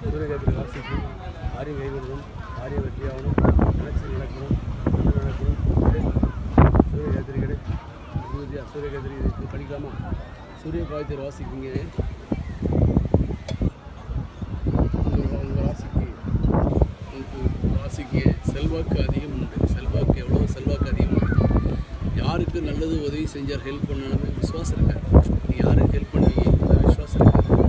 சூரியகேந்திர ராசிக்கு காரியம் கைவிடுதும் காரியம் வெற்றியாகணும் எலெக்ஷன் நடக்கணும் நடக்கணும் சூரியகேந்திரிகளை சூரியகேந்திரி படிக்கலாமா சூரிய பாகத்தை வாசிக்கிங்க உங்கள் ராசிக்கு செல்வாக்கு அதிகம் உண்டு செல்வாக்கு எவ்வளோ செல்வாக்கு அதிகம் உண்டு யாருக்கு நல்லது உதவி செஞ்சார் ஹெல்ப் பண்ணணும்னு விசுவாசம் இருக்காது நீ யாருக்கு ஹெல்ப் பண்ணுவீங்க விசுவாசம் இருக்காது